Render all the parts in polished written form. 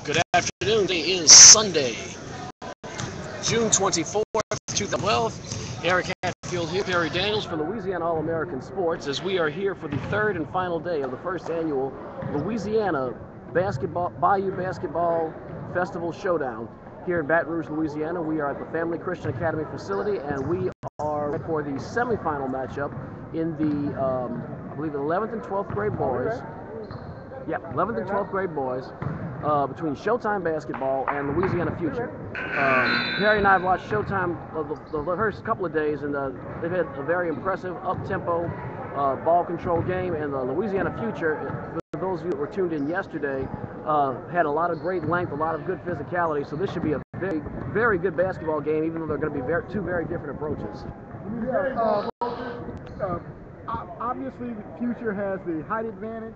Good afternoon. Today is Sunday, June 24th, 2012. Eric Hatfield here, Perry Daniels for Louisiana All-American Sports, as we are here for the third and final day of the first annual Louisiana Bayou Basketball Festival Showdown here in Baton Rouge, Louisiana. We are at the Family Christian Academy facility, and we are for the semifinal matchup in the, I believe, 11th and 12th grade boys. Yeah, 11th and 12th grade boys. Between Showtime basketball and Louisiana Future. Perry and I have watched Showtime the first couple of days, and they've had a very impressive up-tempo ball control game, and the Louisiana Future, for those of you that were tuned in yesterday, had a lot of great length, a lot of good physicality, so this should be a very, very good basketball game, even though they're going to be two very different approaches. Obviously, the Future has the height advantage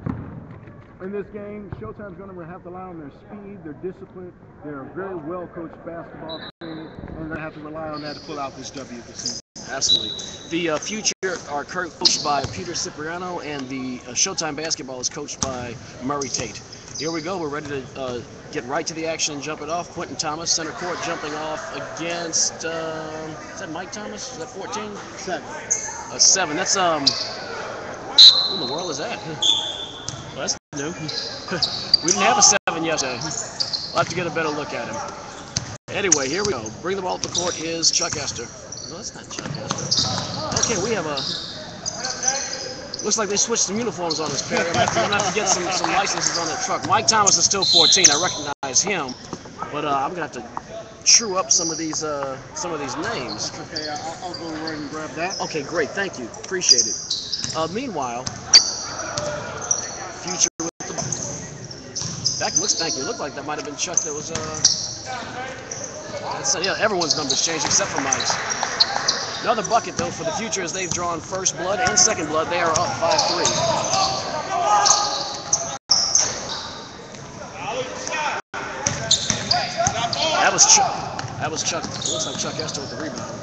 in this game. Showtime's going to have to rely on their speed, their discipline. They're a very well-coached basketball team, and they're going to have to rely on that to pull out this W this season. Absolutely. The Future are coached by Peter Cipriano, and the Showtime basketball is coached by Murray Tate. Here we go. We're ready to get right to the action and jump it off. Quentin Thomas, center court, jumping off against, is that Mike Thomas? Is that 14? 7. 7. That's, who in the world is that? Well, that's new. We didn't have a 7 yesterday. We'll have to get a better look at him. Anyway, here we go. Bring the ball up the court is Chuck Esther. No, that's not Chuck Esther. Okay, we have a... Looks like they switched some uniforms on us, Perry. I'm going to have to get some licenses on that truck. Mike Thomas is still 14. I recognize him. But I'm going to have to true up some of these names. Okay, I'll go right and grab that. Okay, great. Thank you. Appreciate it. Meanwhile... Future with the ball. Looked like that might have been Chuck that was, yeah, everyone's numbers changed except for Mike's. Another bucket, though, for the Future as they've drawn first blood and second blood. They are up 5-3. That was Chuck. It looks like Chuck Esther with the rebound.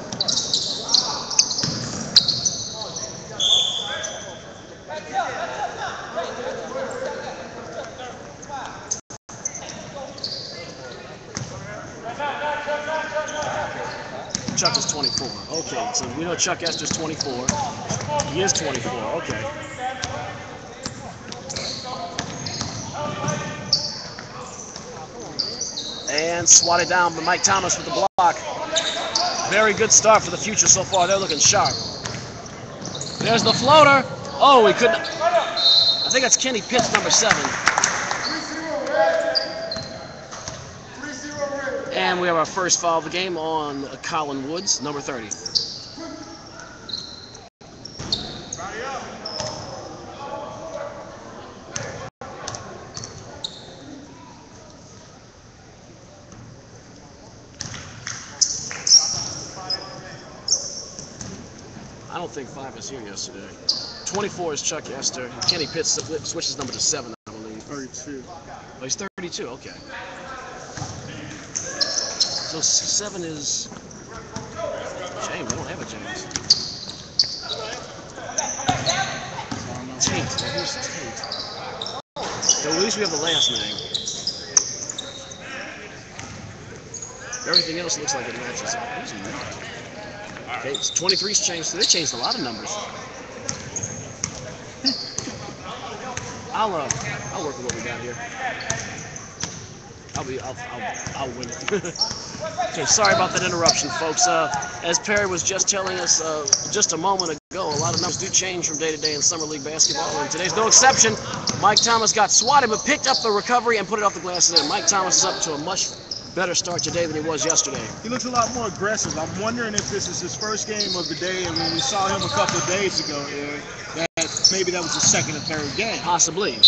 Chuck is 24. Okay, so we know Chuck Esther's 24. He is 24. Okay. And swatted down by Mike Thomas with the block. Very good start for the Future so far. They're looking sharp. There's the floater. Oh, he couldn't. I think that's Kenny Pitts, number 7. And we have our first foul of the game on Colin Woods, number 30. I don't think 5 is here yesterday. 24 is Chuck Esther. Kenny Pitts switches number to 7, I believe. 32. Oh, he's 32, okay. So 7 is James. We don't have a James. Tate. Well, who's Tate? So at least we have the last name. Everything else looks like it matches. Who's he not? Okay, it's 23's changed. So they changed a lot of numbers. I'll work with what we got here. I'll win it. Okay, sorry about that interruption, folks. As Perry was just telling us just a moment ago, a lot of numbers do change from day to day in Summer League basketball, and today's no exception. Mike Thomas got swatted, but picked up the recovery and put it off the glass today. Mike Thomas is up to a much better start today than he was yesterday. He looks a lot more aggressive. I'm wondering if this is his first game of the day, and when we saw him a couple of days ago, that maybe that was the second or third game. Possibly.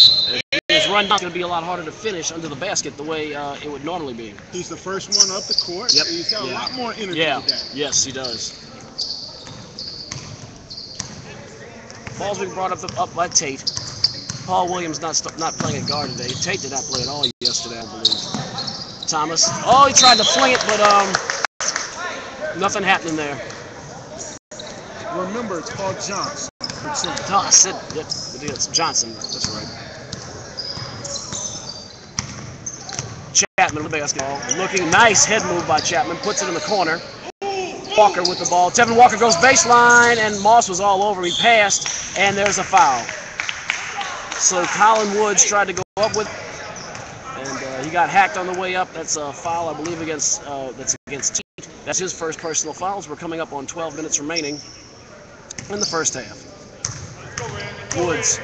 His run is going to be a lot harder to finish under the basket the way it would normally be. He's the first one up the court. Yep. He's got a lot more energy today. Yes, he does. Ball's being brought up by Tate. Paul Williams not playing at guard today. Tate did not play at all yesterday, I believe. Thomas. Oh, he tried to fling it, but nothing happening there. Remember, it's called Johnson. It's Johnson. That's right. Chapman with the basketball. Looking nice head move by Chapman. Puts it in the corner. Walker with the ball. Tevin Walker goes baseline, and Moss was all over him. He passed, and there's a foul. So Colin Woods tried to go up with, and he got hacked on the way up. That's a foul, I believe, against Tate. That's his first personal fouls. We're coming up on 12 minutes remaining in the first half. Woods.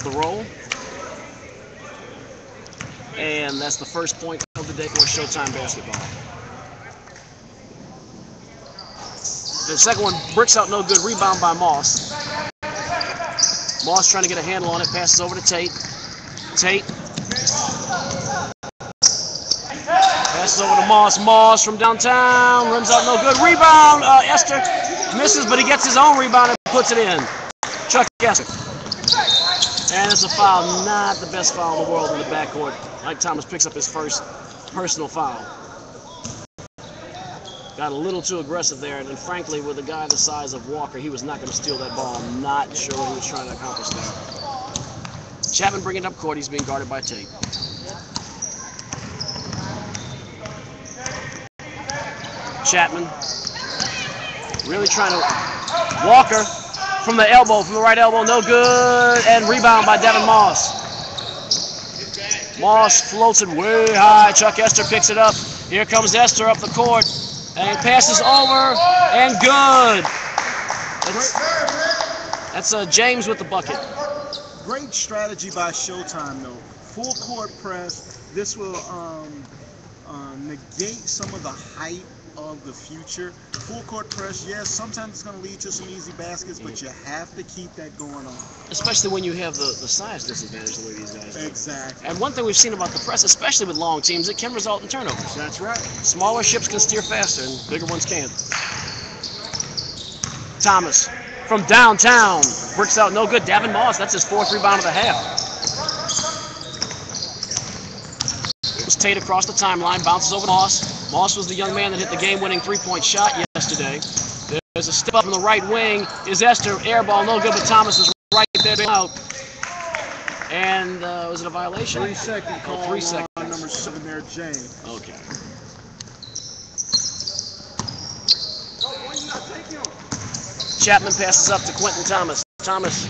The roll. And that's the first point of the day for Showtime basketball. The second one bricks out no good. Rebound by Moss. Moss trying to get a handle on it. Passes over to Tate. Tate. Passes over to Moss. Moss from downtown. Rims out no good. Rebound. Esther misses, but he gets his own rebound and puts it in. Chuck Esther. And it's a foul. Not the best foul in the world in the backcourt. Mike Thomas picks up his first personal foul. Got a little too aggressive there, and frankly, with a guy the size of Walker, he was not going to steal that ball. I'm not sure what he was trying to accomplish there. Chapman bringing it up court. He's being guarded by Tate. Chapman really trying to... Walker from the elbow, from the right elbow, no good, and rebound by Devin Moss. Moss floats it way high. Chuck Esther picks it up. Here comes Esther up the court. And passes over, and good. That's James with the bucket. Great strategy by Showtime, though. Full court press. This will negate some of the hype of the future. Full court press, yes, sometimes it's going to lead to some easy baskets, but you have to keep that going on. Especially when you have the size disadvantage the way these guys do. Exactly. And one thing we've seen about the press, especially with long teams, it can result in turnovers. That's right. Smaller ships can steer faster, and bigger ones can't. Thomas from downtown bricks out no good. Davin Moss, that's his fourth rebound of the half. It was Tate across the timeline, bounces over to Moss. Moss was the young man that hit the game-winning three-point shot yesterday. There's a step up from the right wing. Is Esther, air ball, no good, but Thomas is right there out. And was it a violation? 3 second call. 3 seconds. On number 7 there, James. Okay. Chapman passes up to Quentin Thomas. Thomas,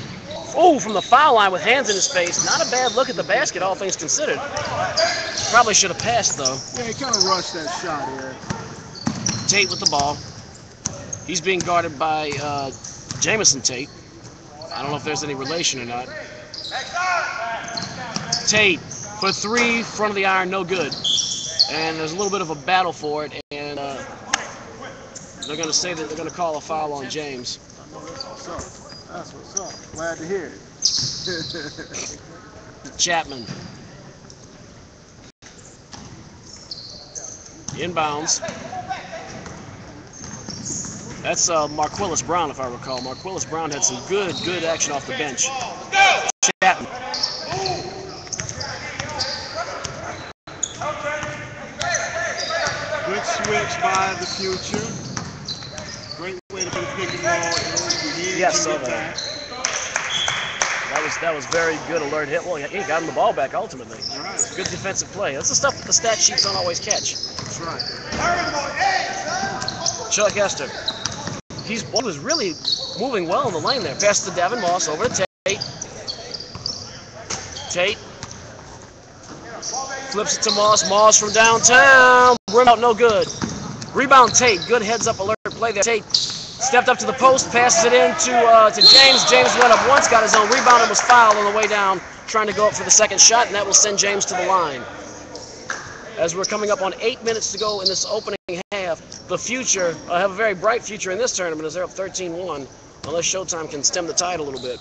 from the foul line with hands in his face. Not a bad look at the basket, all things considered. Probably should have passed, though. Yeah, he kind of rushed that shot here. Tate with the ball. He's being guarded by Jamison Tate. I don't know if there's any relation or not. Tate for three, front of the iron, no good. And there's a little bit of a battle for it, and they're going to say that they're going to call a foul on James. That's what's up. Glad to hear it. Chapman. Inbounds. That's Marquillis Brown, if I recall. Marquillis Brown had some good action off the bench. Chapman. Good switch by the future. Great way to put pick and roll. Yes, so that was very good alert hit. Well, he got him the ball back ultimately. Right. Good defensive play. That's the stuff that the stat sheets don't always catch. That's right. Chuck Esther. He was really moving well in the lane there. Pass to Devin Moss, over to Tate. Tate flips it to Moss. Moss from downtown. Rim out, no good. Rebound Tate. Good heads up alert play there. Tate stepped up to the post, passes it in to James. James went up once, got his own rebound, and was fouled on the way down, trying to go up for the second shot, and that will send James to the line. As we're coming up on 8 minutes to go in this opening half, the future have a very bright future in this tournament as they're up 13-1, unless Showtime can stem the tide a little bit.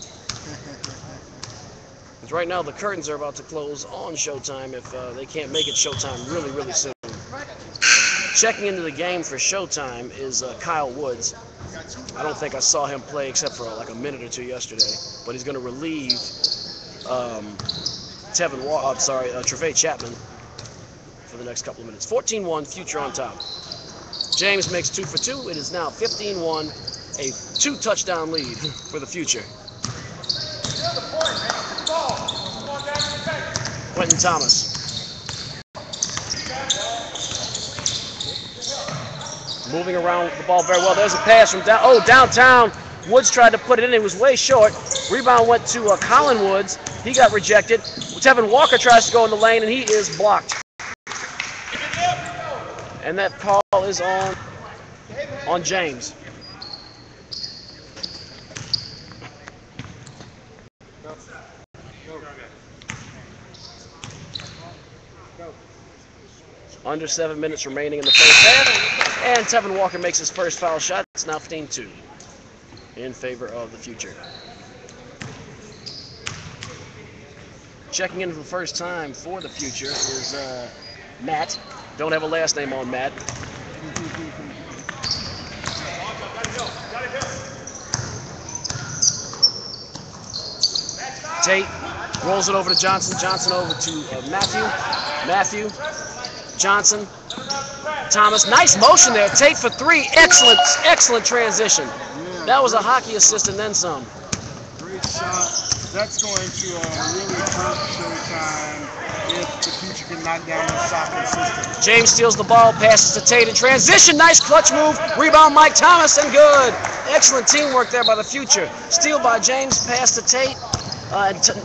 Because right now the curtains are about to close on Showtime if they can't make it Showtime really soon. Checking into the game for Showtime is Kyle Woods. I don't think I saw him play except for like a minute or two yesterday, but he's going to relieve Trevay Chapman for the next couple of minutes. 14-1, future on top. James makes 2 for 2. It is now 15-1, a 2-touchdown lead for the future. Quentin Thomas. Moving around the ball very well. There's a pass from downtown. Woods tried to put it in. It was way short. Rebound went to Colin Woods. He got rejected. Tevin Walker tries to go in the lane, and he is blocked. And that call is on James. Under 7 minutes remaining in the first half. And Tevin Walker makes his first foul shot. It's now 15-2 in favor of the Future. Checking in for the first time for the Future is Matt. Don't have a last name on Matt. Tate rolls it over to Johnson. Johnson over to Matthew. Johnson. Thomas. Nice motion there. Tate for three. Excellent transition. Yeah, that was a hockey assist and then some. Great shot. That's going to really hurt Showtime if the Future can knock down the shot consistently. James steals the ball, passes to Tate in transition. Nice clutch move. Rebound Mike Thomas and good. Excellent teamwork there by the Future. Steal by James, pass to Tate.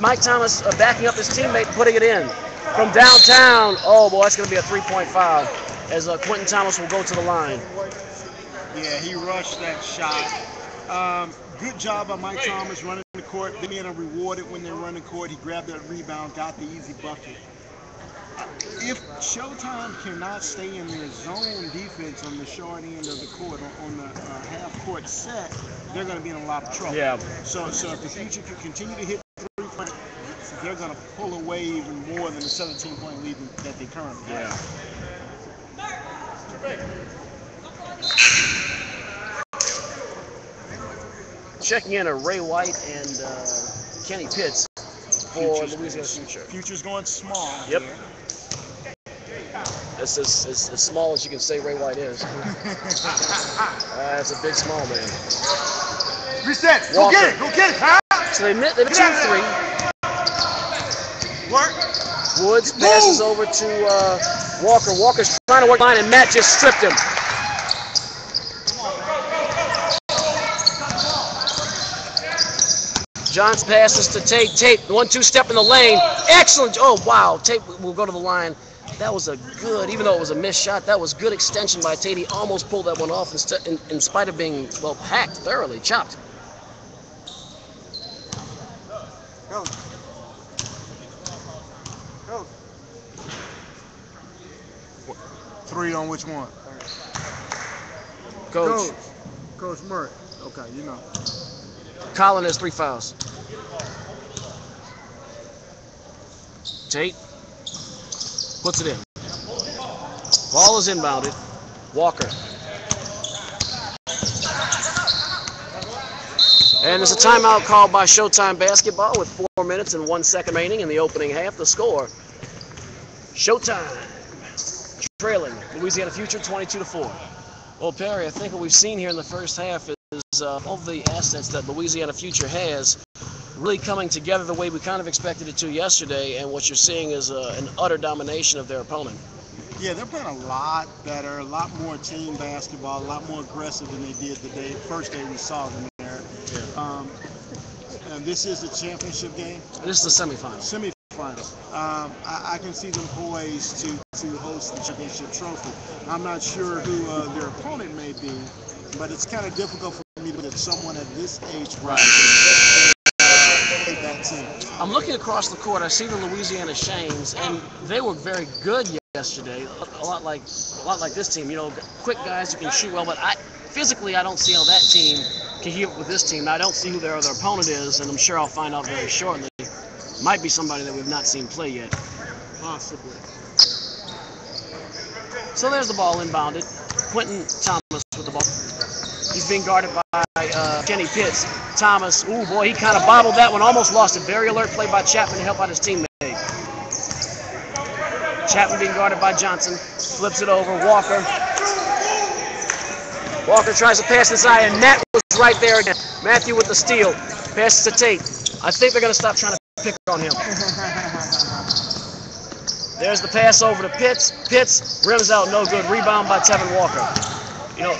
Mike Thomas backing up his teammate, putting it in. From downtown, oh boy, that's going to be a three-point foul as Quentin Thomas will go to the line. Yeah, he rushed that shot. Good job by Mike Thomas running the court. Then he rewarded when they run the court. He grabbed that rebound, got the easy bucket. If Showtime cannot stay in their zone defense on the short end of the court, on the half-court set, they're going to be in a lot of trouble. Yeah. So if the Future can continue to hit three-point, they're going to pull away even more than the 17-point lead that they currently have. Checking in are Ray White and Kenny Pitts for Louisiana Future. Future's going small. Yep. That's as small as you can say Ray White is. That's a big small man. Reset. Walker. Go get it. Huh? So they have a 2-3. Work. Woods passes over to Walker. Walker's trying to work line, and Matt just stripped him. Johnson passes to Tate. Tate, 1-2 step in the lane. Excellent. Oh, wow. Tate will go to the line. That was a good, even though it was a missed shot, that was good extension by Tate. He almost pulled that one off in spite of being, well, packed, thoroughly chopped. Go. Go. 3 on which one? Coach Murray. Okay, you know. Colin has 3 fouls. Tate puts it in. Ball is inbounded. Walker. And there's a timeout called by Showtime Basketball with 4 minutes and 1 second remaining in the opening half. The score, Showtime trailing Louisiana Future 22-4. Well, Perry, I think what we've seen here in the first half is all the assets that Louisiana Future has really coming together the way we kind of expected it to yesterday, and what you're seeing is an utter domination of their opponent. Yeah, they're playing a lot better, a lot more team basketball, a lot more aggressive than they did the first day we saw them there. Yeah. And this is the championship game. This is the semifinal. Semifinal. I can see them poised to host the championship trophy. I'm not sure who their opponent may be, but it's kind of difficult for me to put someone at this age right. That team. I'm looking across the court. I see the Louisiana Shanes, and they were very good yesterday. A lot like this team. You know, quick guys who can shoot well. But physically, I don't see how that team can keep up with this team. Now, I don't see who their other opponent is, and I'm sure I'll find out very shortly. Might be somebody that we've not seen play yet. Possibly. So there's the ball inbounded. Quentin Thomas with the ball. He's being guarded by Kenny Pitts. Thomas, ooh boy, he kind of bobbled that one, almost lost it. Very alert play by Chapman to help out his teammate. Chapman being guarded by Johnson. Flips it over, Walker. Walker tries to pass inside, and Matt was right there again. Matthew with the steal. Passes to Tate. I think they're going to stop trying to pick on him. There's the pass over to Pitts. Pitts rims out, no good. Rebound by Tevin Walker. You know,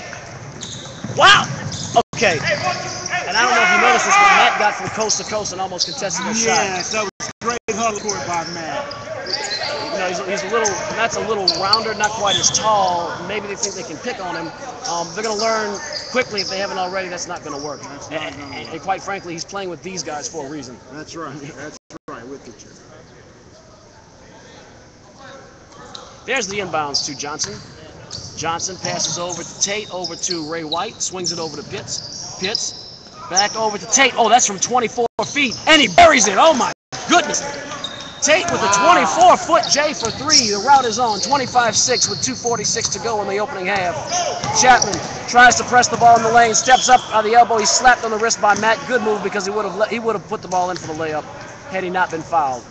wow. Okay. And I don't know if you noticed this, but Matt got from coast to coast and almost contested the shot. Yes, that was great huddle court by Matt. You know, he's a little, Matt's a little rounder, not quite as tall. Maybe they think they can pick on him. They're going to learn quickly if they haven't already. That's not going to work. And quite frankly, he's playing with these guys for a reason. That's right. That's right. With the chip. There's the inbounds to Johnson. Johnson passes over to Tate, over to Ray White, swings it over to Pitts. Pitts, back over to Tate. Oh, that's from 24 feet, and he buries it. Oh, my goodness. Tate with a 24-foot J for three. The route is on, 25-6 with 2:46 to go in the opening half. Chapman tries to press the ball in the lane, steps up on the elbow. He's slapped on the wrist by Matt. Good move because he would have put the ball in for the layup had he not been fouled.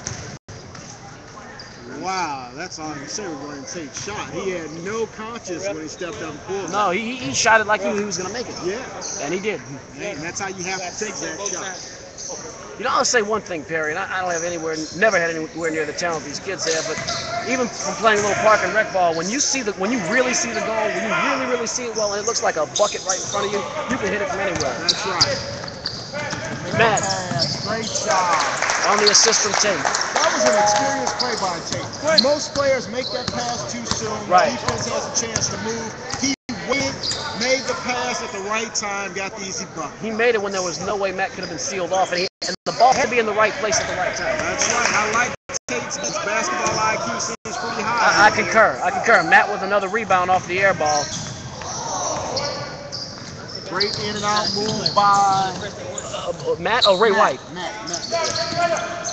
Wow, that's all you say regarding Tate's shot. He had no conscience when he stepped up and pulled. No, he shot it like he knew he was going to make it. Yeah. And he did. Yeah, and that's how you have to take that shot. You know, I'll say one thing, Perry, and I don't have never had anywhere near the talent these kids have, but even from playing a little park and rec ball, when you really see the goal, when you really see it well, and it looks like a bucket right in front of you, you can hit it from anywhere. That's right. Matt. Great job. On the assist from Tate. That was an experienced play by Tate. Most players make that pass too soon. Right. The defense has a chance to move. He waited, made the pass at the right time, got the easy bucket. He made it when there was no way Matt could have been sealed off, and the ball had to be in the right place at the right time. That's right. I like Tate's basketball IQ seems pretty high. I concur. Matt with another rebound off the air ball. Great in and out move by Matt. Oh, Ray White. Matt.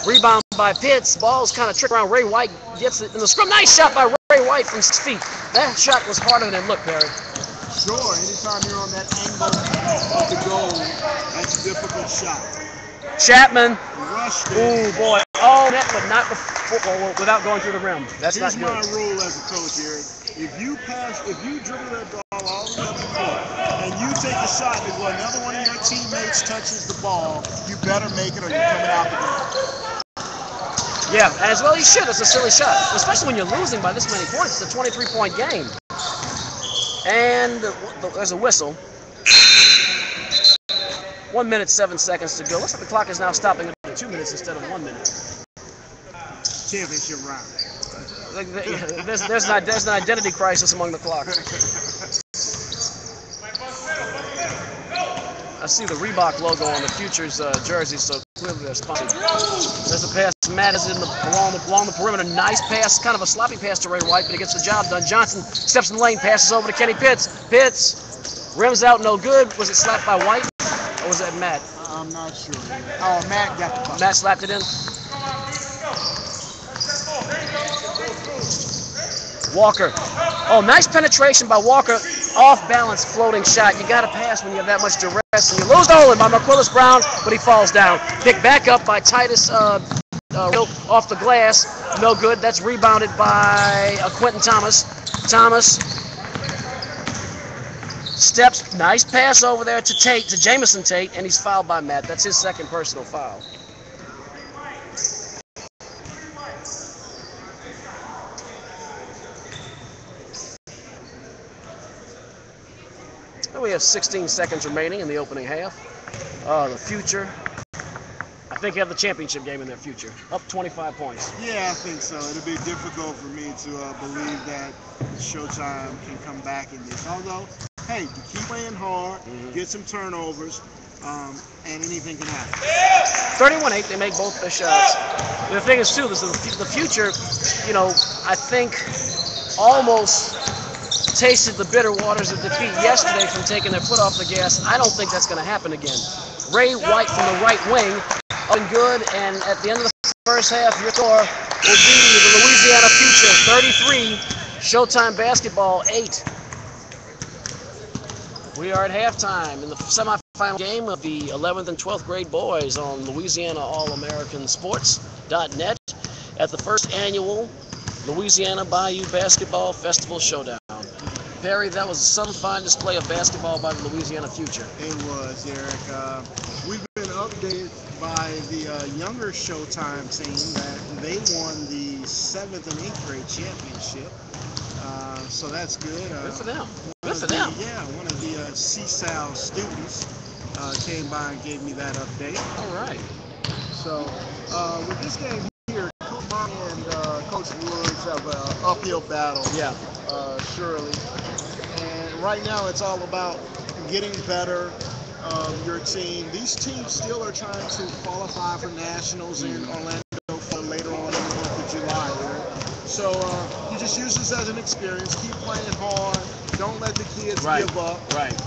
Rebound by Pitts. Ball's kind of tricked around. Ray White gets it in the scrum. Nice shot by Ray White from 6 feet. That shot was harder than it looked, Perry. Sure. Anytime you're on that angle of the goal, that's a difficult shot. Chapman. Rushed it. Ooh, boy. Oh, net, but not without going through the rim. That's Here's not good. my rule as a coach, Eric. If you dribble that ball all the way up the court, and you take a shot before another one of your teammates touches the ball, you better make it or you're coming out the game. Yeah, as well you should. It's a silly shot, especially when you're losing by this many points. It's a 23-point game. And there's a whistle. 1 minute, 7 seconds to go. Looks like the clock is now stopping at 2 minutes instead of 1 minute. Championship round. There's an identity crisis among the clock. I see the Reebok logo on the Futures jersey, so clearly they're sponsored. There's a pass. Matt is along the perimeter. Nice pass, kind of a sloppy pass to Ray White, but he gets the job done. Johnson steps in the lane, passes over to Kenny Pitts. Pitts rims out, no good. Was it slapped by White, or was that Matt? I'm not sure. Oh, Matt got the ball. Matt slapped it in. Walker. Oh, nice penetration by Walker. Off balance floating shot. You got to pass when you have that much duress. And you lose the hold by Marquillis Brown, but he falls down. Picked back up by Titus off the glass. No good. That's rebounded by Quentin Thomas. Thomas steps. Nice pass over there to Tate, to Jamison Tate, and he's fouled by Matt. That's his second personal foul. We have 16 seconds remaining in the opening half. The Future, I think, have the championship game in their future. Up 25 points. Yeah, I think so. It'll be difficult for me to believe that Showtime can come back in this. Although, hey, you keep playing hard, get some turnovers, and anything can happen. 31-8, they make both their shots. The thing is, too, the Future, you know, I think almost tasted the bitter waters of defeat yesterday from taking their foot off the gas. I don't think that's going to happen again. Ray White from the right wing, up and good, and at the end of the first half, your score will be the Louisiana Future 33, Showtime Basketball 8. We are at halftime in the semifinal game of the 11th and 12th grade boys on Louisiana All-American Sports.net at the first annual Louisiana Bayou Basketball Festival Showdown. Perry, that was some fine display of basketball by the Louisiana Future. It was, Eric. We've been updated by the younger Showtime team that they won the 7th and 8th grade championship. So that's good. Good for them. Good for them. Yeah, one of the CSAL students came by and gave me that update. All right. So with this game here, Coach Martin and Coach Woods have an uphill battle. Yeah. Surely. And right now it's all about getting better. Your team. These teams still are trying to qualify for nationals in Orlando later on in the month of July. Right? So you just use this as an experience. Keep playing hard. Don't let the kids give up. Right.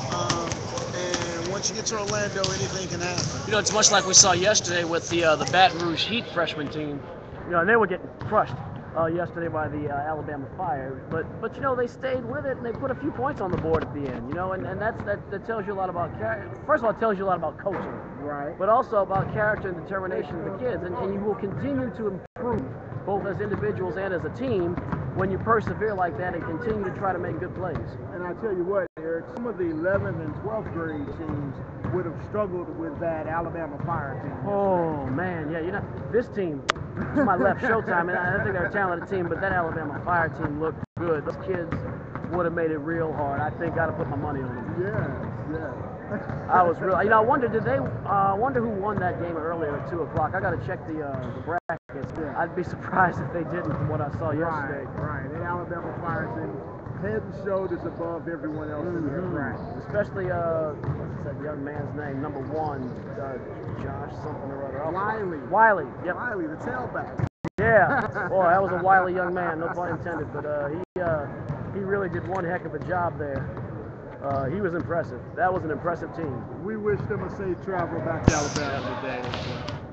And once you get to Orlando, anything can happen. You know, it's much like we saw yesterday with the Baton Rouge Heat freshman team. You know, and they were getting crushed yesterday by the Alabama Fire. But you know, they stayed with it and they put a few points on the board at the end. You know, and that tells you a lot about character. First of all, it tells you a lot about coaching. Right. But also about character and determination of the kids. And you will continue to improve both as individuals and as a team when you persevere like that and continue to try to make good plays. And I tell you what, Eric, some of the 11th and 12th grade teams would have struggled with that Alabama Fire team. Oh man, yeah, you know, this team, to my left, Showtime, and I think they're a talented team, but that Alabama Fire team looked good. Those kids would have made it real hard. I think I'd have put my money on them. Yeah. I was really, you know, I wonder, wonder who won that game earlier at 2 o'clock. I got to check the brackets. Yeah. I'd be surprised if they didn't from what I saw yesterday. Right. The Alabama Fire team, head and shoulders above everyone else in their bracket. Especially, what's that young man's name? Number 1, Josh something or other. Wiley. Yep. Wiley, the tailback. Yeah. Boy, that was a wily young man. No pun intended. But he really did one heck of a job there. He was impressive. That was an impressive team. We wish them a safe travel back to Alabama today.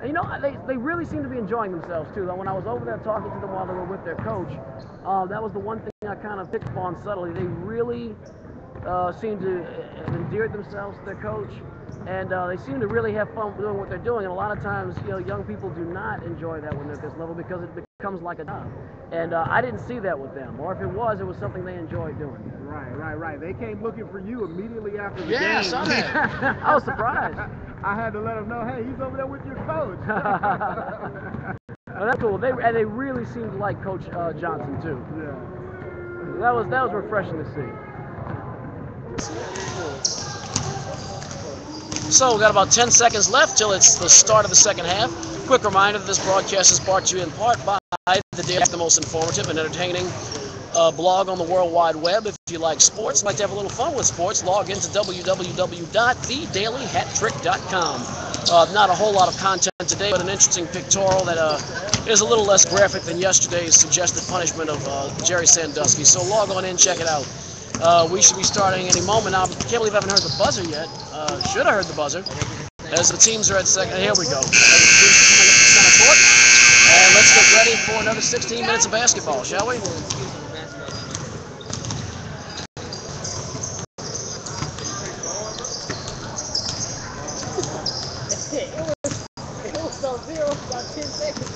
And you know, they really seem to be enjoying themselves too. When I was over there talking to them while they were with their coach, that was the one thing I kind of picked up on subtly. They really seem to have endeared themselves to their coach, and they seem to really have fun doing what they're doing. And a lot of times, you know, young people do not enjoy that when they're at this level because it becomes like a job. And I didn't see that with them, or if it was something they enjoyed doing. Right. They came looking for you immediately after the game. Yeah, I saw that. I was surprised. I had to let them know, hey, he's over there with your coach. Well, that's cool. They really seemed to like Coach Johnson too. Yeah. That was refreshing to see. So we've got about 10 seconds left till it's the start of the second half. Quick reminder that this broadcast is brought to you in part by the Daily, the most informative and entertaining blog on the World Wide Web. If you like sports, like to have a little fun with sports, log into www.thedailyhattrick.com. Not a whole lot of content today, but an interesting pictorial that is a little less graphic than yesterday's suggested punishment of Jerry Sandusky. So log on in, check it out. We should be starting any moment now. I can't believe I haven't heard the buzzer yet. Should have heard the buzzer. As the teams are at second. Here we go. Center court. And let's get ready for another 16 minutes of basketball, shall we? It was so zero about 10 seconds.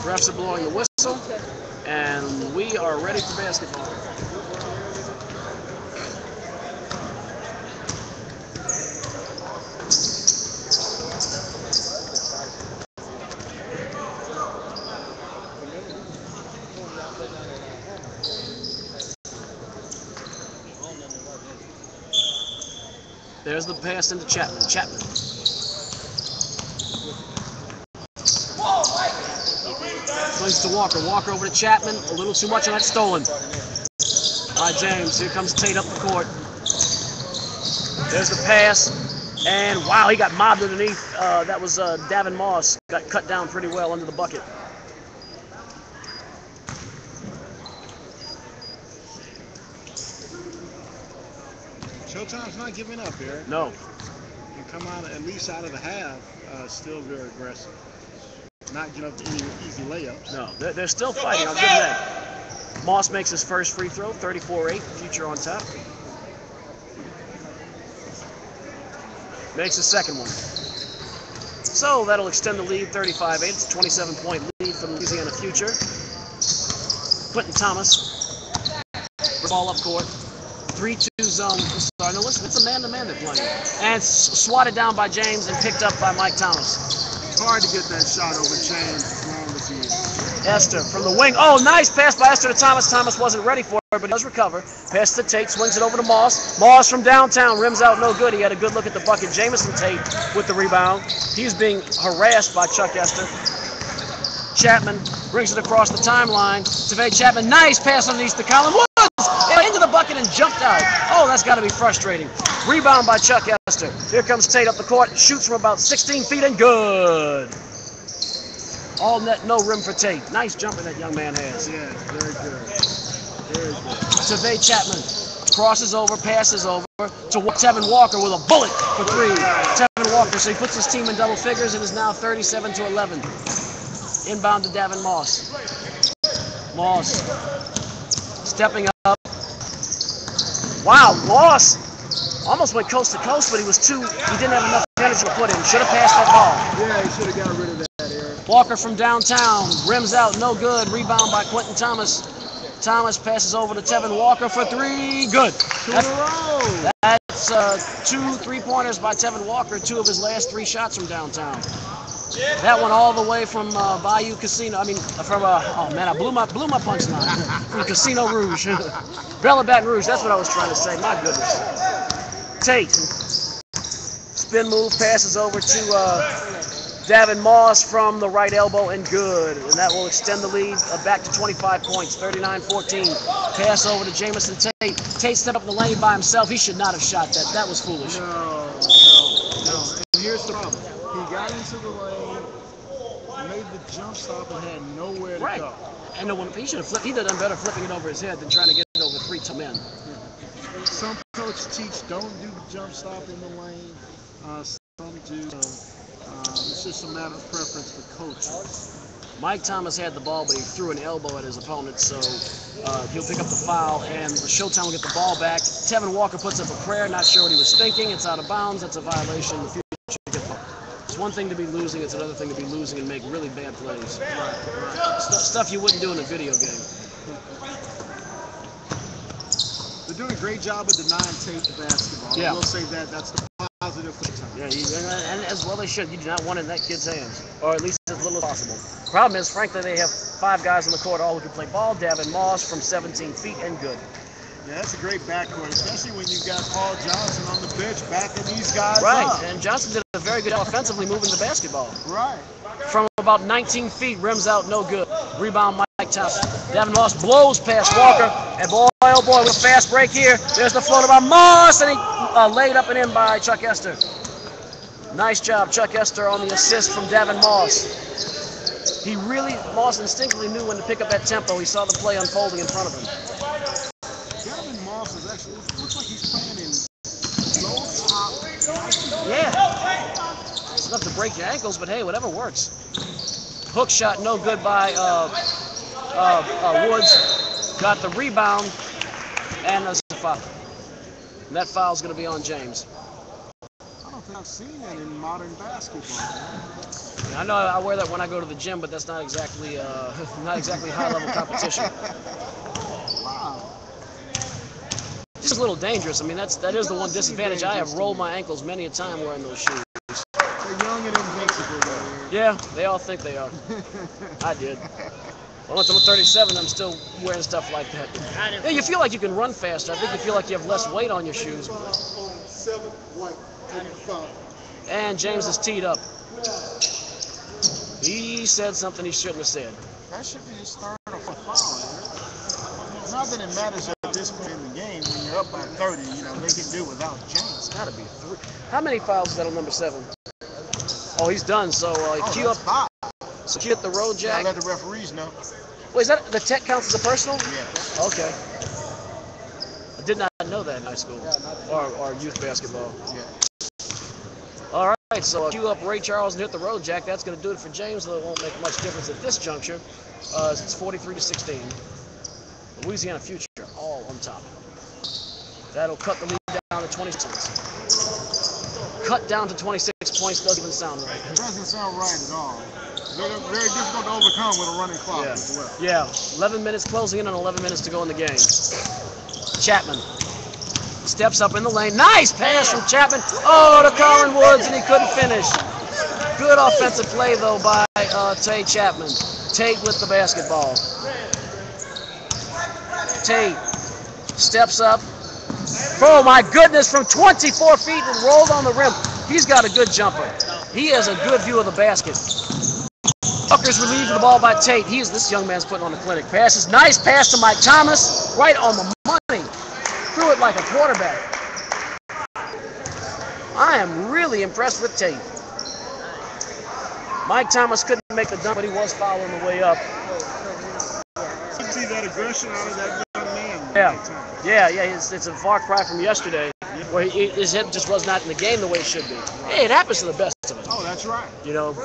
Refs are blowing the whistle, and we are ready for basketball. There's the pass into Chapman. Swings to Walker. Walker over to Chapman. A little too much on that stolen. By James. Here comes Tate up the court. There's the pass. And wow, he got mobbed underneath. That was Davin Moss. Got cut down pretty well under the bucket. Showtime's not giving up, Eric. No. You come out, at least out of the half, still very aggressive. Not giving up any easy layups. No, they're still fighting. I'll give them that. Moss makes his first free throw, 34-8, future on top. Makes his second one. So that'll extend the lead, 35-8. It's a 27-point lead for the Louisiana Future. Quentin Thomas, ball up court. 3-2 zone. Sorry, no, it's a man-to-man they're playing. And swatted down by James and picked up by Mike Thomas. It's hard to get that shot over James as long as he is. Esther from the wing. Oh, nice pass by Esther to Thomas. Thomas wasn't ready for it, but he does recover. Pass to Tate, swings it over to Moss. Moss from downtown, rims out no good. He had a good look at the bucket. Jamison Tate with the rebound. He's being harassed by Chuck Esther. Chapman brings it across the timeline. Tavay Chapman, nice pass underneath to Colin Woods. Into the bucket and jumped out. Oh, that's got to be frustrating. Rebound by Chuck Esther. Here comes Tate up the court. Shoots from about 16 feet and good. All net, no rim for Tate. Nice jumper that young man has. Yeah, very good. Very good. Tavay Chapman crosses over, passes over to Tevin Walker with a bullet for three. Tevin Walker, so he puts his team in double figures and is now 37-11. Inbound to Davin Moss. Moss stepping up. Wow, Moss almost went coast to coast, but he didn't have enough energy to put in. Should have passed that ball. Yeah, he should have got rid of that, Eric. Walker from downtown, rims out, no good. Rebound by Quentin Thomas. Thomas passes over to Tevin Walker for three. Good. Two in a row. That's 2 3-pointers by Tevin Walker, 2 of his last 3 shots from downtown. That one all the way from Bayou Casino. I mean, from oh man, I blew my punchline from Casino Rouge, Bella Baton Rouge. That's what I was trying to say. My goodness. Tate, spin move, passes over to Davin Moss from the right elbow and good, and that will extend the lead back to 25 points, 39-14. Pass over to Jamison Tate. Tate stepped up the lane by himself. He should not have shot that. That was foolish. No. And here's the problem. He got into the lane, made the jump stop, and had nowhere to go. And no one, he should have flipped. He'd have done better flipping it over his head than trying to get it over 3 men. Yeah. Some coaches teach don't do the jump stop in the lane. Some do. It's just a matter of preference for coaches. Mike Thomas had the ball, but he threw an elbow at his opponent, so he'll pick up the foul, and Showtime will get the ball back. Tevin Walker puts up a prayer, not sure what he was thinking. It's out of bounds. That's a violation. The future it's one thing to be losing. It's another thing to be losing and make really bad plays. Right. Stuff you wouldn't do in a video game. They're doing a great job of denying Tate the basketball. Yeah. I will say that's the positive for Showtime. Yeah, and as well they should. You do not want it in that kid's hands, or at least as little as possible. Problem is, frankly, they have 5 guys on the court, all who can play ball. Davin Moss from 17 feet and good. Yeah, that's a great backcourt, especially when you've got Paul Johnson on the bench backing these guys right, up. And Johnson did a very good job offensively moving the basketball. Right. From about 19 feet, rims out, no good. Rebound, Mike Thompson. Davin Moss blows past Walker, and boy, oh boy, with a fast break here. There's the floater by Moss, and he laid up and in by Chuck Esther. Nice job, Chuck Esther, on the assist from Davin Moss. Moss instinctively knew when to pick up that tempo. He saw the play unfolding in front of him. Davin Moss is actually, it looks like he's playing in low top. Yeah. It's enough to break your ankles, but hey, whatever works. Hook shot, no good by Woods. Got the rebound, and there's a foul. And that foul's going to be on James. I don't think I've seen that in modern basketball. I know I wear that when I go to the gym, but that's not exactly high-level competition. Wow. It's a little dangerous. I mean, that is the one disadvantage. I have rolled my ankles many a time wearing those shoes. They're young and invincible, though. Yeah, they all think they are. I did. Well, once I'm 37, I'm still wearing stuff like that. Yeah, you feel like you can run faster. I think you feel like you have less weight on your shoes. And James is teed up. He said something he shouldn't have said. That should be a start of a foul. Not that it matters at this point in the game when you're up by 30. You know, they can do without James. It's got to be 3. How many fouls is that on number 7? Oh, he's done. So cue up. 5. So cue up the road jack. Let the referees know. Wait, is that the tech counts as a personal? Yeah. Okay. I did not know that in high school or youth basketball. Yeah. All right, so cue up Ray Charles and hit the road jack. That's going to do it for James, though it won't make much difference at this juncture. It's 43-16. Louisiana Future all on top. That'll cut the lead down to 26 points. Cut down to 26 points doesn't even sound right. It doesn't sound right at all. Very, very difficult to overcome with a running clock as well. Yeah, 11 minutes closing in and 11 minutes to go in the game. Chapman steps up in the lane. Nice pass from Chapman. Oh, to Colin Woods, and he couldn't finish. Good offensive play, though, by Tate Chapman. Tate with the basketball. Tate steps up. Oh, my goodness, from 24 feet and rolled on the rim. He's got a good jumper. He has a good view of the basket. Walker's relieved of the ball by Tate. This young man's putting on the clinic. Passes. Nice pass to Mike Thomas. Right on the money. Threw it like a quarterback. I am really impressed with Tate. Mike Thomas couldn't make the dunk, but he was following the way up. You see that aggression out of that young man. Yeah. It's a far cry from yesterday, where his head just was not in the game the way it should be. Hey, it happens to the best of us. Oh, that's right. You know.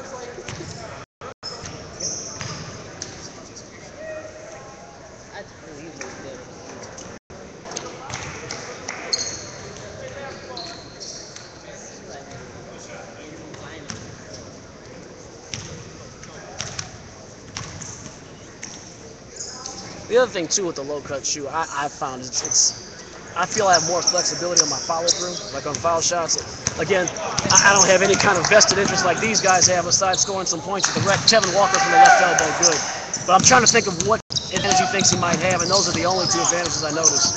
The other thing too with the low cut shoe, I found I feel I have more flexibility on my follow through, like on foul shots. Again, I don't have any kind of vested interest like these guys have, aside scoring some points with the wreck. Tevin Walker from the left elbow, good. But I'm trying to think of what advantage he thinks he might have, and those are the only two advantages I noticed.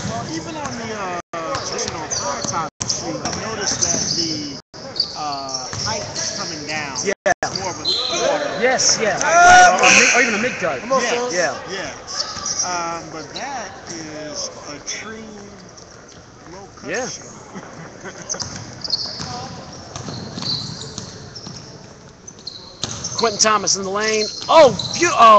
Well, even on the traditional high top shoe, I noticed that the height is coming down. Yeah. More of a Yes. Or even a mid cut. Yeah. But that is a true low cut shoe. Quentin Thomas in the lane. Oh,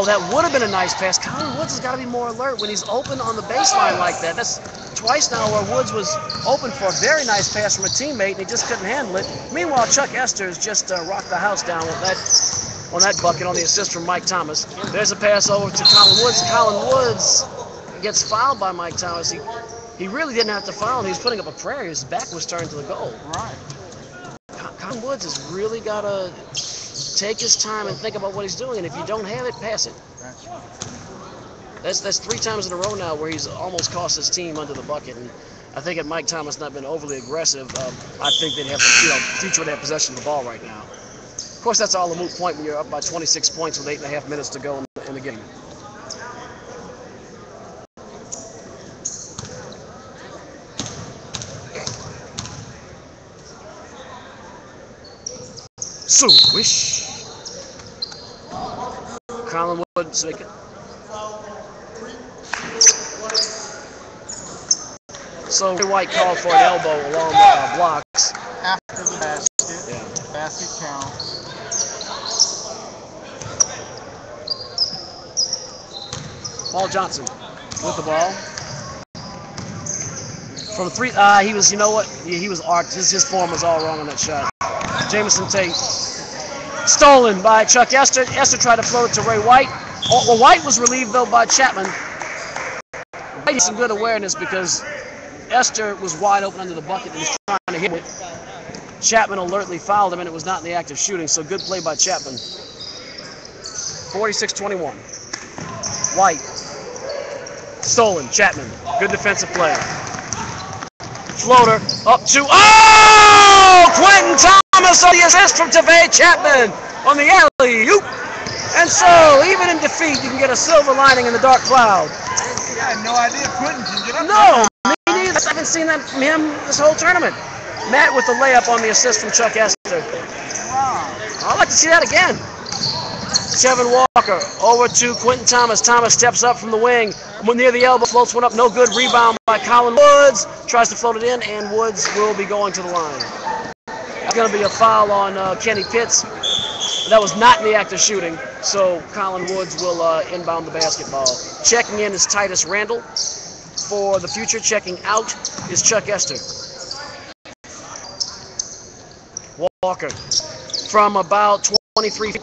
that would have been a nice pass. Colin Woods has got to be more alert when he's open on the baseline like that. That's twice now where Woods was open for a very nice pass from a teammate, and he just couldn't handle it. Meanwhile, Chuck Esters just rocked the house down on that bucket on the assist from Mike Thomas. There's a pass over to Colin Woods. Colin Woods gets fouled by Mike Thomas. He really didn't have to foul him. He was putting up a prayer. His back was turned to the goal. Right. Colin Woods has really got to take his time and think about what he's doing, and if you don't have it, pass it. That's right. That's 3 times in a row now where he's almost cost his team under the bucket, and I think had Mike Thomas not been overly aggressive, I think they'd have future would have possession of the ball right now. Of course, that's all a moot point when you're up by 26 points with 8.5 minutes to go in the game. Swish. Colin Woods make it. So Ray White called for an elbow along the blocks. After the basket. Yeah. Basket count. Paul Johnson with the ball. From 3, he was, you know what? He was arced. His form was all wrong on that shot. Jamison Tate. Stolen by Chuck Esther. Esther tried to float it to Ray White. Well, White was relieved, though, by Chapman. White had some good awareness because Esther was wide open under the bucket and was trying to hit it. Chapman alertly fouled him, and it was not in the act of shooting, so good play by Chapman. 46-21. White. Stolen. Chapman. Good defensive play. Floater up to... Oh! Quentin Thomas on the assist from Tavay Chapman on the alley-oop. And so, even in defeat, you can get a silver lining in the dark cloud. I had no idea Quentin can get up. No, me neither. I haven't seen that from him this whole tournament. Matt with the layup on the assist from Chuck Esther. Wow. I'd like to see that again. Tevin Walker over to Quentin Thomas. Thomas steps up from the wing. Near the elbow, floats one up. No good. Rebound by Colin Woods. Tries to float it in, and Woods will be going to the line. It's going to be a foul on Kenny Pitts. That was not in the act of shooting, so Colin Woods will inbound the basketball. Checking in is Titus Randall. For the future, checking out is Chuck Esther. Walker from about 23 feet.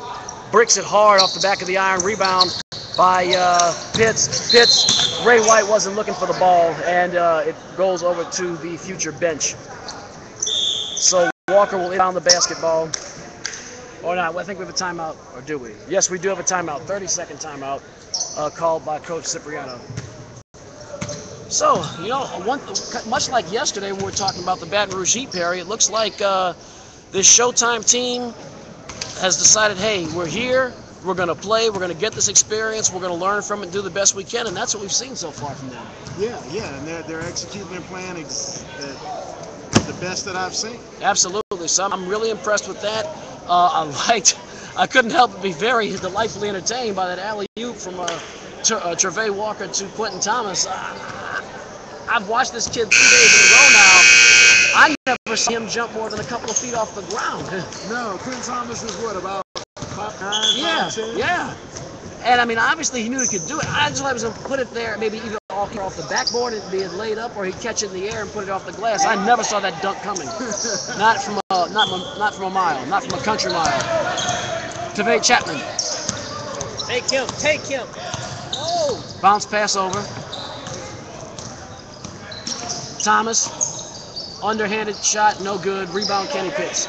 Bricks it hard off the back of the iron. Rebound by Pitts. Ray White wasn't looking for the ball, and it goes over to the future bench. So Walker will inbound the basketball. Or not, I think we have a timeout, or do we? Yes, we do have a timeout, 30-second timeout called by Coach Cipriano. So, you know, much like yesterday when we were talking about the Baton Rouge Heat, Perry, it looks like this Showtime team has decided, hey, we're here, we're going to play, we're going to get this experience, we're going to learn from it and do the best we can, and that's what we've seen so far from them. Yeah, and they're executing their plan the best that I've seen. Absolutely. So I'm really impressed with that. I couldn't help but be very delightfully entertained by that alley-oop from Trevay Walker to Quentin Thomas. I've watched this kid 3 days in a row now. I never saw him jump more than a couple of feet off the ground. No, Quentin Thomas is what, about 5'9", Yeah, 5'10"? yeah. And I mean, obviously he knew he could do it. I just thought he was going to put it there, maybe either off the backboard and be laid up, or he'd catch it in the air and put it off the glass. I never saw that dunk coming. Not from a mile, not from a country mile. Tavay Chapman. Take him. Oh! Bounce pass over. Thomas, underhanded shot, no good. Rebound, Kenny Pitts.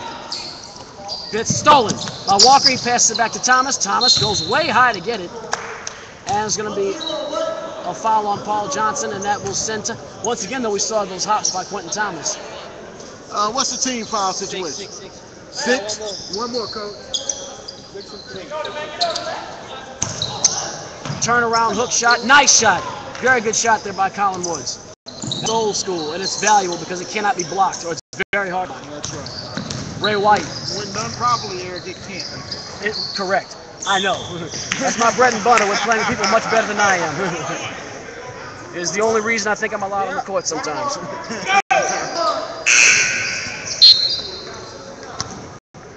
Pitts stolen by Walker. He passes it back to Thomas. Thomas goes way high to get it. And it's going to be a foul on Paul Johnson, and that will send to... Once again, though, we saw those hops by Quentin Thomas. What's the team foul situation? Six. One more, coach. Turnaround hook shot. Nice shot. Very good shot there by Colin Woods. It's old school, and it's valuable because it cannot be blocked, or it's very hard. That's right. Ray White. When done properly, Eric, it can't. Correct. I know. That's my bread and butter with playing people much better than I am. It's the only reason I think I'm allowed on the court sometimes.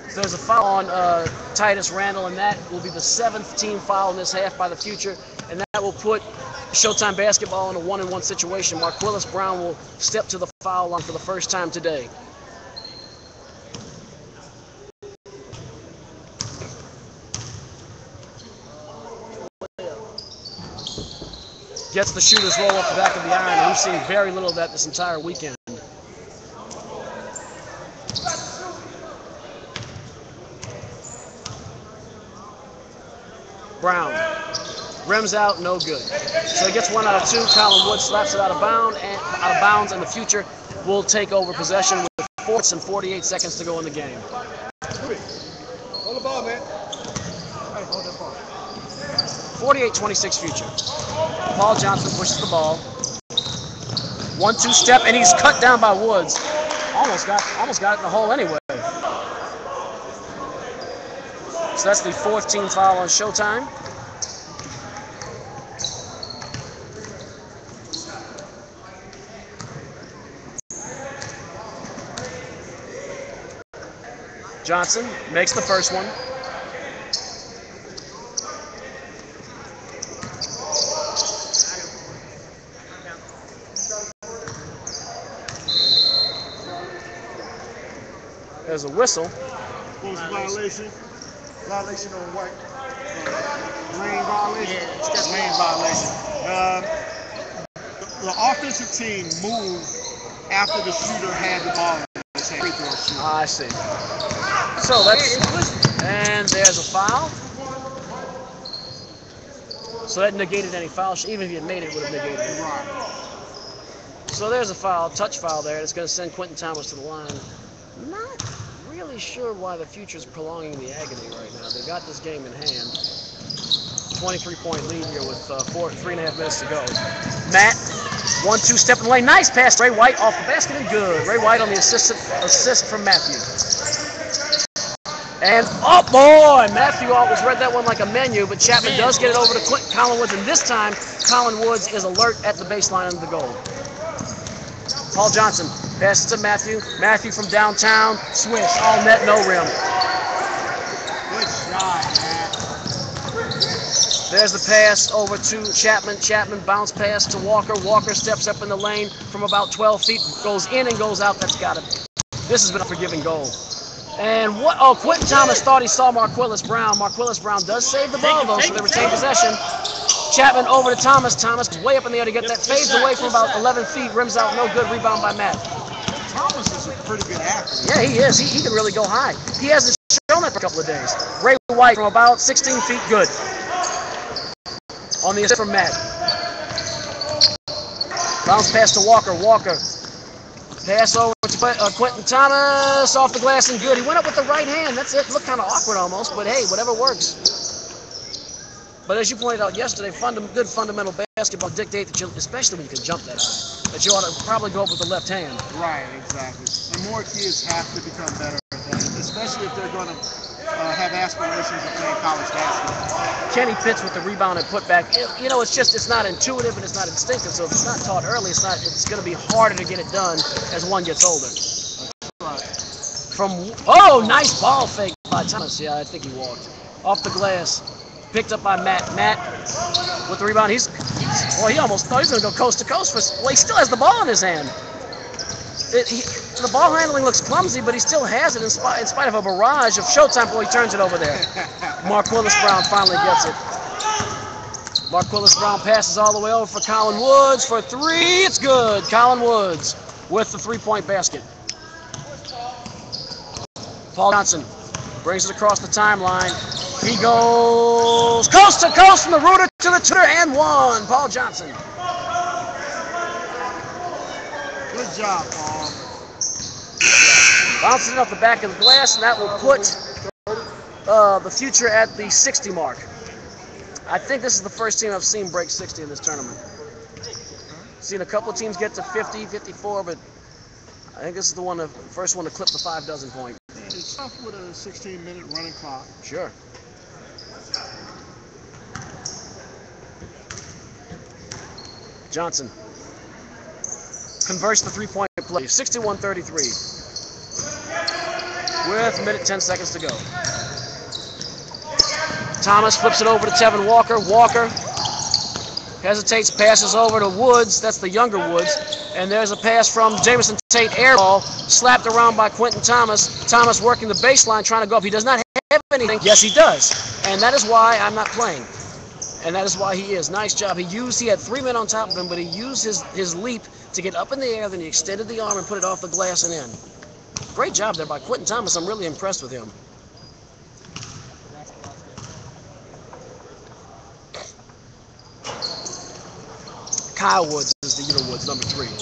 So there's a foul on Titus Randall, and that will be the 7th team foul in this half by the Future, and that will put Showtime basketball in a 1-on-1 situation. Marquillis Brown will step to the foul line for the first time today. Gets the shooter's roll up the back of the iron, and we've seen very little of that this entire weekend. Brown rims out, no good. So he gets 1 out of 2. Colin Wood slaps it out of bounds, and the Future will take over possession with 4 minutes and 48 seconds to go in the game. Hold the ball, man. Hey, hold that ball. 48-26 Future. Paul Johnson pushes the ball. 1-2 step, and he's cut down by Woods. Almost got it in the hole anyway. So that's the 4th team foul on Showtime. Johnson makes the first one. There's a whistle. What was the violation? Violation on White. Lane violation? Yeah, it's just lane violation. The offensive team moved after the shooter had the ball in his hand. Free throw shooter. I see. So that's... And there's a foul. So that negated any foul. Even if he had made it, it would have negated it. Right. So there's a foul, touch foul there. It's going to send Quentin Thomas to the line. Not really sure why the Future's prolonging the agony right now. They've got this game in hand. 23-point lead here with 3.5 minutes to go. Matt, 1-2 step in the lane. Nice pass. Ray White off the basket and good. Ray White on the assist from Matthew. And, oh boy, Matthew always read that one like a menu, but Chapman does get it over to Colin Woods, and this time Colin Woods is alert at the baseline under the goal. Paul Johnson passes to Matthew. Matthew from downtown, swish, all net, no rim. Good shot, Matt. There's the pass over to Chapman. Chapman bounce pass to Walker. Walker steps up in the lane from about 12 feet, goes in and goes out. That's got it. This has been a forgiving goal. And what? Oh, Quentin Thomas thought he saw Marquillis Brown. Marquillis Brown does save the ball, though, so they retain possession. Chapman over to Thomas. Thomas is way up in the air to get that. Fades away from about 11 feet. Rims out, no good. Rebound by Matt. Thomas is a pretty good athlete. Yeah, he is. He can really go high. He hasn't shown that for a couple of days. Ray White from about 16 feet, good. On the assist from Matt. Bounce pass to Walker. Walker. Pass over to Quentin Thomas. Off the glass and good. He went up with the right hand. That's it. Looked kind of awkward almost, but hey, whatever works. But as you pointed out yesterday, good fundamental basketball dictate that you, especially when you can jump that high, that you ought to probably go up with the left hand. Right, exactly. And more kids have to become better at that, especially if they're going to have aspirations of playing college basketball. Kenny Pitts with the rebound and putback. You know, it's not intuitive and it's not instinctive. So if it's not taught early, it's going to be harder to get it done as one gets older. Right. Nice ball fake by Thomas. Yeah, I think he walked off the glass. Picked up by Matt. Matt with the rebound. He almost thought he was going to go coast to coast. He still has the ball in his hand. The ball handling looks clumsy, but he still has it in spite of a barrage of Showtime before he turns it over there. Mark Willis-Brown finally gets it. Mark Willis-Brown passes all the way over for Colin Woods for three. It's good. Colin Woods with the three-point basket. Paul Johnson brings it across the timeline. He goes coast to coast from the rooter to the tutor and one. Paul Johnson. Good job, Paul. Bouncing it off the back of the glass, and that will put the future at the 60 mark. I think this is the first team I've seen break 60 in this tournament. Seen a couple of teams get to 50, 54, but I think this is the first one to clip the 5 dozen point. It's tough with a 16-minute running clock. Sure. Johnson converts the three-point play, 61-33, with a minute 10 seconds to go. Thomas flips it over to Tevin Walker. Walker hesitates, passes over to Woods. That's the younger Woods. And there's a pass from Jamison Tate, air ball, slapped around by Quentin Thomas. Thomas working the baseline, trying to go up. He does not have anything. Yes, he does. And that is why I'm not playing. And that is why he is. Nice job. He had 3 men on top of him, but he used his leap to get up in the air, then he extended the arm and put it off the glass and in. Great job there by Quentin Thomas. I'm really impressed with him. Kyle Woods is the Utah Woods, number 3. Yeah.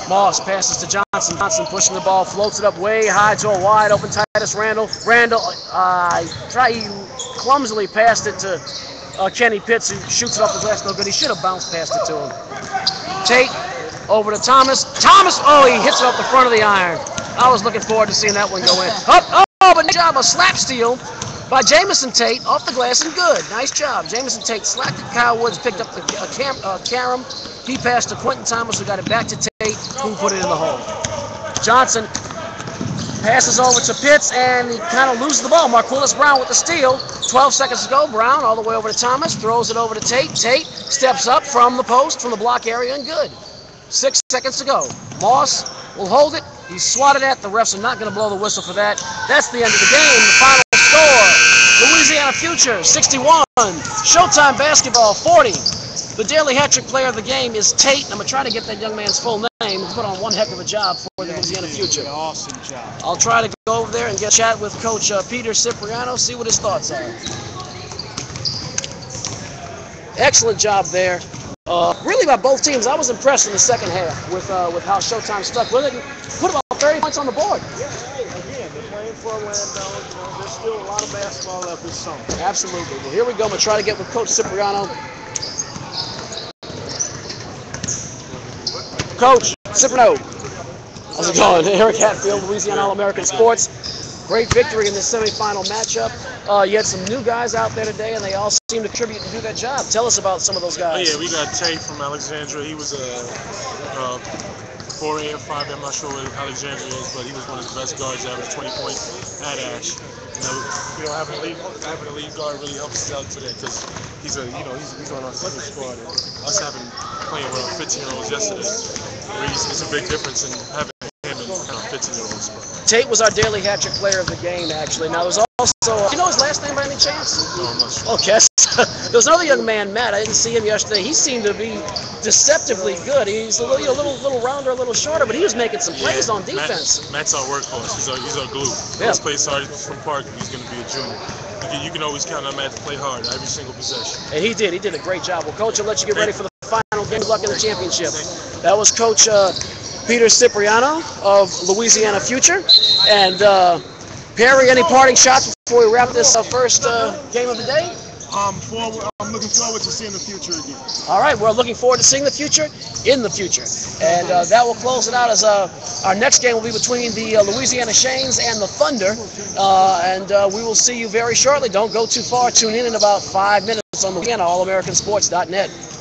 Moss passes to Johnson. Johnson pushing the ball, floats it up way high to a wide open Titus Randall. Randall, he clumsily passed it to Kenny Pitts, who shoots it off the glass. No good. He should have bounced past it to him. Tate over to Thomas. Thomas, he hits it off the front of the iron. I was looking forward to seeing that one go in. But good job, a slap steal by Jamison Tate off the glass and good. Nice job. Jamison Tate slapped at Kyle Woods, picked up the carom. He passed to Quentin Thomas, who got it back to Tate, who put it in the hole. Johnson passes over to Pitts, and he kind of loses the ball. Mark Willis-Brown with the steal. 12 seconds to go. Brown all the way over to Thomas, throws it over to Tate. Tate steps up from the post, from the block area, and good. 6 seconds to go. Moss will hold it. He's swatted at. The refs are not going to blow the whistle for that. That's the end of the game. The final score, Louisiana Future 61, Showtime Basketball 40. The daily hat-trick player of the game is Tate. I'm going to try to get that young man's full name. He put on one heck of a job for the Louisiana Future. Awesome job. I'll try to go over there and get a chat with Coach Peter Cipriano, see what his thoughts are. Excellent job there. Really by both teams. I was impressed in the second half with how Showtime stuck with it and put about 30 points on the board. Yeah, hey, again, they're playing for Orlando. There's still a lot of basketball left this summer. Absolutely. Well, here we go. I'm going to try to get with Coach Cipriano. Coach Cipriano, how's it going? Eric Hatfield, Louisiana All-American Sports. Great victory in this semifinal matchup. You had some new guys out there today, and they all seem to contribute and do their job. Tell us about some of those guys. Yeah, we got Tate from Alexandria. He was a 4A or 5A. I'm not sure what Alexandria is, but he was one of the best guards, averaged 20 points at Ash. Having a lead guard really helps us out today because he's on our second squad. And us playing with 15-year-olds yesterday, it's a big difference in having him and 15-year-olds. Tate was our daily hat-trick player of the game, actually. Now, there's also, do you know his last name by any chance? No, I'm not sure. Okay. There's another young man, Matt. I didn't see him yesterday. He seemed to be deceptively good. He's a little rounder, a little shorter, but he was making some plays on defense. Matt's our workhorse. He's our glue. Yeah. Let's play Sergeant from Park. He's going to be a junior. You can always count on Matt to play hard every single possession. And he did. He did a great job. Well, Coach, I'll let you get ready for the final semifinal game. Good luck in the championship. That was Coach Peter Cipriano of Louisiana Future. And Perry, any parting shots before we wrap this first game of the day? I'm looking forward to seeing the future again. All right, we're looking forward to seeing the future in the future. And that will close it out as our next game will be between the Louisiana Shanes and the Thunder. And we will see you very shortly. Don't go too far. Tune in about 5 minutes on the Louisiana All-American Sports.net.